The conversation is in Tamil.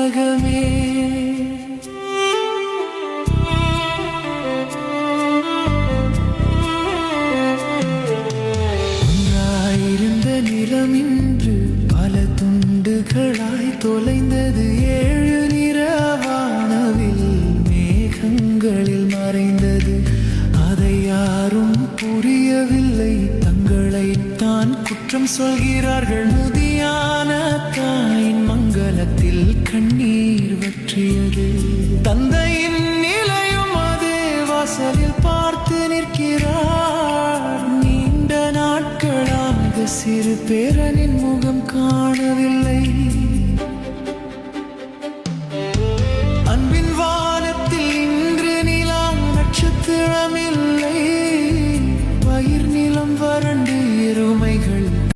உலகமே. ஒன்றாயிருந்த நிறமின்று பல துண்டுகளாய் தொலைந்தது. 7 நிற வானவில் மேகங்களில் மறைந்தது. அதை யாரும் புரியவில்லை, தங்களைத்தான் குற்றம் சொல்கிறார்கள்.